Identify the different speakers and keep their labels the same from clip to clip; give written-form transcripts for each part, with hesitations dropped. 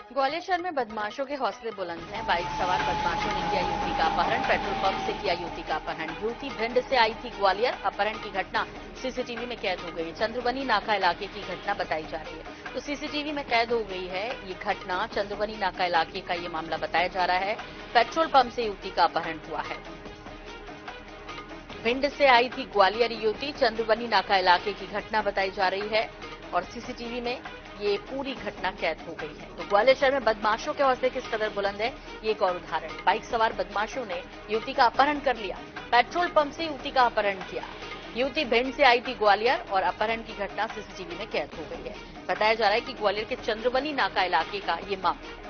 Speaker 1: ग्वालियर शहर में बदमाशों के हौसले बुलंद हैं। बाइक सवार बदमाशों ने किया युवती का अपहरण। पेट्रोल पंप से किया युवती का अपहरण। युवती भिंड से आई थी ग्वालियर। अपहरण की घटना सीसीटीवी में कैद हो गई है। चंद्रबनी नाका इलाके की घटना बताई जा रही है। तो सीसीटीवी में कैद हो गई है ये घटना। चंद्रबनी नाका इलाके का ये मामला बताया जा रहा है। पेट्रोल पंप से युवती का अपहरण हुआ है। भिंड से आई थी ग्वालियर युवती। चंद्रबनी नाका इलाके की घटना बताई जा रही है और सीसीटीवी में ये पूरी घटना कैद हो गई है। तो ग्वालियर शहर में बदमाशों के हौसले किस कदर बुलंद है, ये एक और उदाहरण। बाइक सवार बदमाशों ने युवती का अपहरण कर लिया। पेट्रोल पंप से युवती का अपहरण किया। युवती भिंड से आई थी ग्वालियर और अपहरण की घटना सीसीटीवी में कैद हो गई है। बताया जा रहा है कि ग्वालियर के चंद्रबनी नाका इलाके का ये मामला है।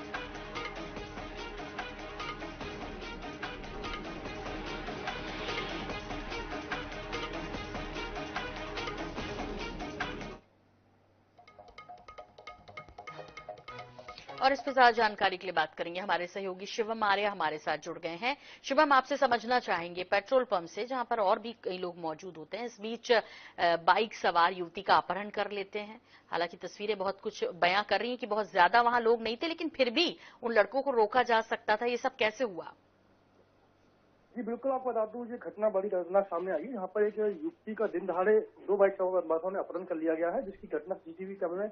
Speaker 1: और इस पर ज्यादा जानकारी के लिए बात करेंगे। हमारे सहयोगी शिवम आर्य हमारे साथ जुड़ गए हैं। शिवम, आपसे समझना चाहेंगे पेट्रोल पंप से, जहां पर और भी कई लोग मौजूद होते हैं, इस बीच बाइक सवार युवती का अपहरण कर लेते हैं। हालांकि तस्वीरें बहुत कुछ बयां कर रही हैं कि बहुत ज्यादा वहां लोग नहीं थे, लेकिन फिर भी उन लड़कों को रोका जा सकता था। ये सब कैसे हुआ?
Speaker 2: जी बिल्कुल, आपको बता दूं, ये घटना बड़ी दर्दनाक सामने आई है। यहाँ पर एक युवती का दिन दहाड़े दो बाइक सवार बदमाशों ने अपहरण कर लिया गया है, जिसकी घटना सीसीटीवी कैमरे में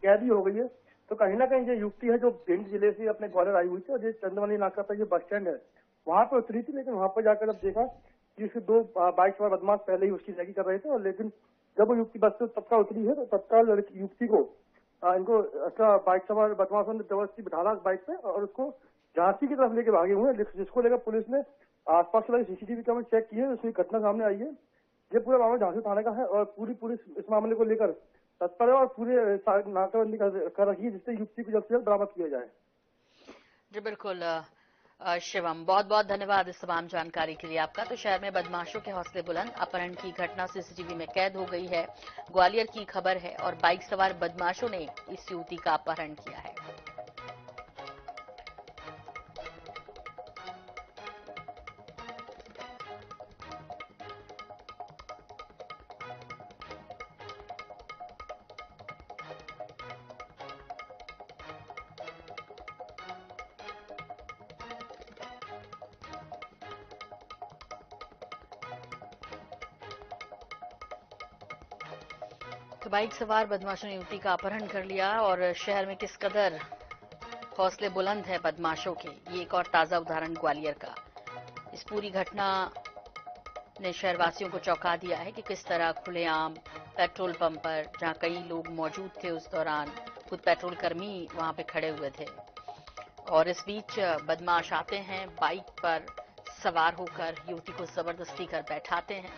Speaker 2: कैद भी हो गई है। तो कहीं ना कहीं ये युवती है जो भिंड जिले से अपने ग्वालियर आई हुई थी और ये चंद्रमणि नाका पर जो बस स्टैंड है वहां पर उतरी थी। लेकिन वहां पर जाकर जब देखा कि उसके दो बाइक सवार बदमाश पहले ही उसकी रैगी कर रहे थे, और लेकिन जब वो युवती बस से तत्काल उतरी है तो तत्काल लड़की युवती को इनको बाइक सवार बदमाशों ने जबरदस्ती बिठाला बाइक पे और उसको झांसी की तरफ लेके भागे हुए हैं, जिसको लेकर पुलिस ने आसपास वाले सीसीटीवी कैमरे चेक किए। उसमें घटना सामने आई है। ये पूरा मामला झांसी थाने का है और पूरी पुलिस इस मामले को लेकर तत्पर है और पूरे नाकाबंदी कर रखी है, जिससे युवती को जल्द से जल्द बरामद किया जाए।
Speaker 1: जी बिल्कुल शिवम, बहुत बहुत धन्यवाद इस तमाम जानकारी के लिए आपका। तो शहर में बदमाशों के हौसले बुलंद, अपहरण की घटना सीसीटीवी में कैद हो गई है। ग्वालियर की खबर है और बाइक सवार बदमाशों ने इस युवती का अपहरण किया है। तो बाइक सवार बदमाशों ने युवती का अपहरण कर लिया और शहर में किस कदर हौसले बुलंद है बदमाशों के, ये एक और ताजा उदाहरण ग्वालियर का। इस पूरी घटना ने शहरवासियों को चौंका दिया है कि किस तरह खुलेआम पेट्रोल पंप पर, जहां कई लोग मौजूद थे उस दौरान, खुद पेट्रोल कर्मी वहां पे खड़े हुए थे, और इस बीच बदमाश आते हैं, बाइक पर सवार होकर युवती को जबरदस्ती कर बैठाते हैं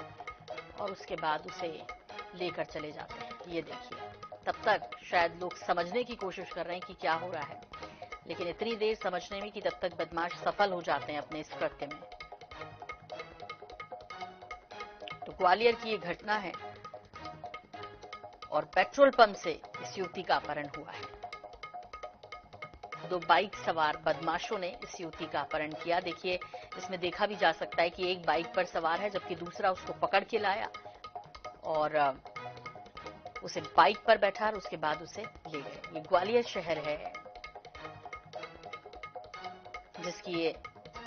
Speaker 1: और उसके बाद उसे लेकर चले जाते हैं। ये देखिए, तब तक शायद लोग समझने की कोशिश कर रहे हैं कि क्या हो रहा है, लेकिन इतनी देर समझने में कि तब तक बदमाश सफल हो जाते हैं अपने इस कृत्य में। तो ग्वालियर की ये घटना है और पेट्रोल पंप से इस युवती का अपहरण हुआ है। दो बाइक सवार बदमाशों ने इस युवती का अपहरण किया। देखिए, इसमें देखा भी जा सकता है कि एक बाइक पर सवार है जबकि दूसरा उसको पकड़ के लाया और उसे बाइक पर बैठा और उसके बाद उसे ले गए। ये ग्वालियर शहर है जिसकी ये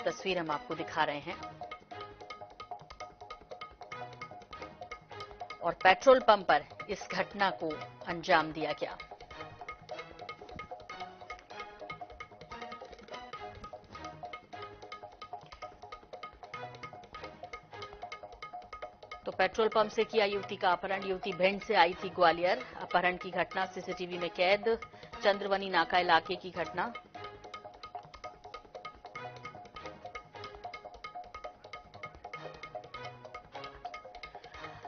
Speaker 1: तस्वीर हम आपको दिखा रहे हैं। और पेट्रोल पंप पर इस घटना को अंजाम दिया गया। तो पेट्रोल पंप से किया युवती का अपहरण। युवती भिंड से आई थी ग्वालियर। अपहरण की घटना सीसीटीवी में कैद। चंद्रबनी नाका इलाके की घटना।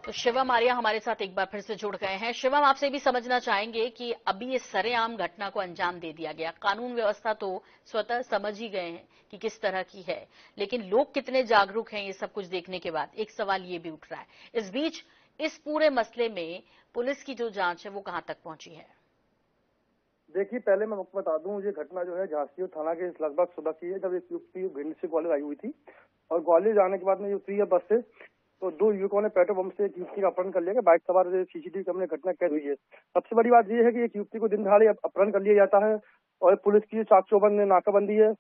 Speaker 1: तो शिवम आर्या हमारे साथ एक बार फिर से जुड़ गए हैं। शिवम, आपसे भी समझना चाहेंगे कि अभी ये सरेआम घटना को अंजाम दे दिया गया, कानून व्यवस्था तो स्वतः समझ ही गए हैं कि किस तरह की है, लेकिन लोग कितने जागरूक हैं ये सब कुछ देखने के बाद, एक सवाल ये भी उठ रहा है। इस बीच इस पूरे मसले में पुलिस की जो जांच है वो कहां तक पहुंची है?
Speaker 2: देखिए, पहले मैं आपको बता दूं, ये घटना जो है झांसी थाना के लगभग सुबह की है, जब एक युवती भिंड से ग्वालियर आई हुई थी और ग्वालियर जाने के बाद में युवती बस से तो 2 युवकों ने पेट्रोल पंप से एक युवती का अपहरण कर लिया गया। बाइक सवार सीसीटीवी कैमरे में घटना कैद हुई है। सबसे बड़ी बात यह है कि एक युवती को दिन दहाड़े अपहरण कर लिया जाता है और पुलिस की चाक चौबंद नाकाबंदी है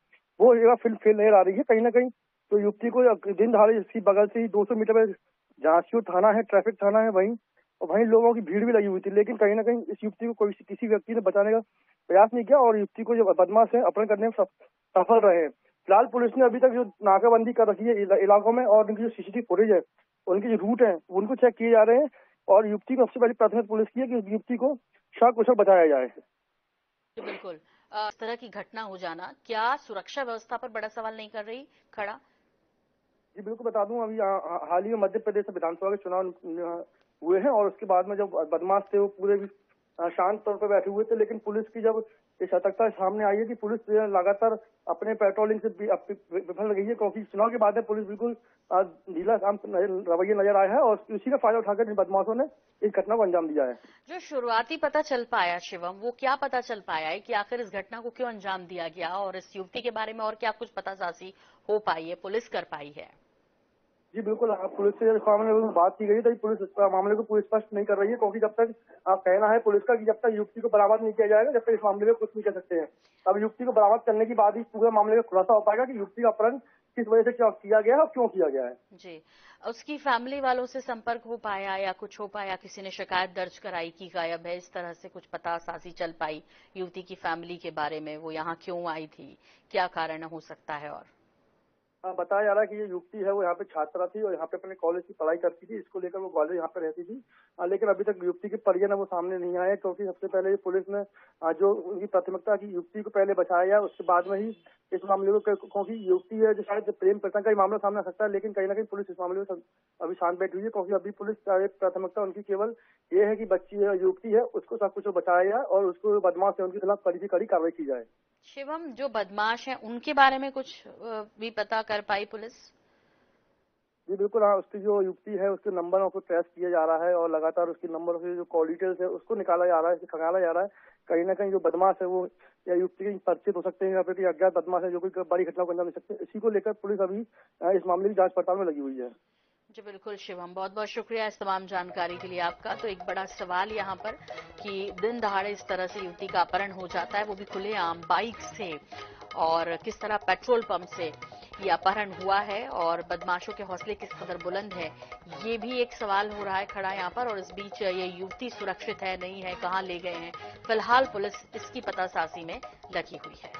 Speaker 2: वो जगह फेल नजर आ रही है कहीं ना कहीं। तो युवती को दिन दहाड़े इसकी बगल से ही 200 मीटर में झांसियों थाना है, ट्रैफिक थाना है वहीं लोगों की भीड़ भी लगी हुई थी, लेकिन कहीं ना कहीं इस युवती को किसी व्यक्ति ने बचाने का प्रयास नहीं किया और युवती को जो बदमाश है अपहरण करने में सफल रहे। फिलहाल पुलिस ने अभी तक जो नाकाबंदी कर रखी है इलाकों में और उनकी जो सीसीटीवी फुटेज है, उनके जो रूट है उनको चेक किए जा रहे हैं और युवती को सबसे पहले प्राथमिकता पुलिस की है कि युवती को सकुशल बचाया जाए।
Speaker 1: जी बिल्कुल। इस तरह की घटना हो जाना क्या सुरक्षा व्यवस्था पर बड़ा सवाल नहीं कर रही खड़ा?
Speaker 2: जी बिल्कुल बता दूं, अभी हाल ही में मध्य प्रदेश विधानसभा के चुनाव हुए हैं और उसके बाद में जब बदमाश थे वो पूरे भी शांत तौर पर बैठे हुए थे, लेकिन पुलिस की जब ये सतर्कता सामने आई है कि पुलिस लगातार अपने पेट्रोलिंग से विफल रही है, क्योंकि चुनाव के बाद में पुलिस बिल्कुल ढीला रवैया नजर आया है और उसी का फायदा उठाकर इन बदमाशों ने इस घटना को अंजाम दिया है।
Speaker 1: जो शुरुआती पता चल पाया शिवम, वो क्या पता चल पाया है कि आखिर इस घटना को क्यों अंजाम दिया गया और इस युवती के बारे में और क्या कुछ पतासाजी हो पाई है, पुलिस कर पाई है?
Speaker 2: जी बिल्कुल, पुलिस से इस मामले में बात की गई, तो पुलिस इस मामले को पूरी स्पष्ट नहीं कर रही है, क्योंकि जब तक कहना है पुलिस का कि जब तक युवती को बरामद नहीं किया जाएगा जब तक इस मामले में कुछ नहीं कर सकते हैं। अब युवती को बरामद करने के बाद ही पूरे मामले का खुलासा हो पाएगा कि युवती का अपहरण किस वजह से किया गया है और क्यों किया गया है।
Speaker 1: जी, उसकी फैमिली वालों से संपर्क हो पाया या कुछ हो पाया, किसी ने शिकायत दर्ज कराई कि गायब है, इस तरह से कुछ पतासाजी चल पाई युवती की फैमिली के बारे में, वो यहाँ क्यों आई थी, क्या कारण हो सकता है? और
Speaker 2: बताया जा रहा है कि ये युवती है वो यहाँ पे छात्रा थी और यहाँ पे अपने कॉलेज की पढ़ाई करती थी, इसको लेकर वो ग्वालियर यहाँ पे रहती थी। लेकिन अभी तक युवती के परिजन है वो सामने नहीं आए, क्योंकि सबसे पहले पुलिस ने जो उनकी प्राथमिकता की युवती को पहले बचाया जाए, उसके बाद में ही इस मामले को, क्योंकि युवती है जो शायद प्रेम प्रसंग का मामला सामने आ सकता है, लेकिन कहीं ना कहीं पुलिस इस मामले में अभी शांत बैठी हुई है, क्योंकि अभी पुलिस प्राथमिकता उनकी केवल ये है कि बच्ची है युवती है उसको सब कुछ बचाया जाए और उसको बदमाश है उनके खिलाफ कड़ी से कड़ी कार्रवाई की जाए।
Speaker 1: शिवम, जो बदमाश हैं उनके बारे में कुछ भी पता कर पाई पुलिस?
Speaker 2: जी बिल्कुल, हाँ, उसकी जो युवती है उसके नंबर को ट्रेस किया जा रहा है और लगातार उसके नंबर से जो कॉल डिटेल्स है उसको निकाला जा रहा है, खंगाला जा रहा है। कहीं ना कहीं जो बदमाश है वो या युवती के परिचित हो सकते हैं या फिर अज्ञात बदमाश है जो कोई बड़ी घटना को अंजाम दे सकते हैं। इसी को लेकर पुलिस अभी इस मामले की जांच पड़ताल में लगी हुई है।
Speaker 1: जी बिल्कुल शिवम, बहुत बहुत शुक्रिया इस तमाम जानकारी के लिए आपका। तो एक बड़ा सवाल यहाँ पर कि दिन दहाड़े इस तरह से युवती का अपहरण हो जाता है, वो भी खुलेआम बाइक से, और किस तरह पेट्रोल पंप से ये अपहरण हुआ है और बदमाशों के हौसले किस कदर बुलंद है, ये भी एक सवाल हो रहा है खड़ा यहाँ पर। और इस बीच ये युवती सुरक्षित है नहीं है, कहाँ ले गए हैं, फिलहाल पुलिस इसकी पतासाजी में लगी हुई है।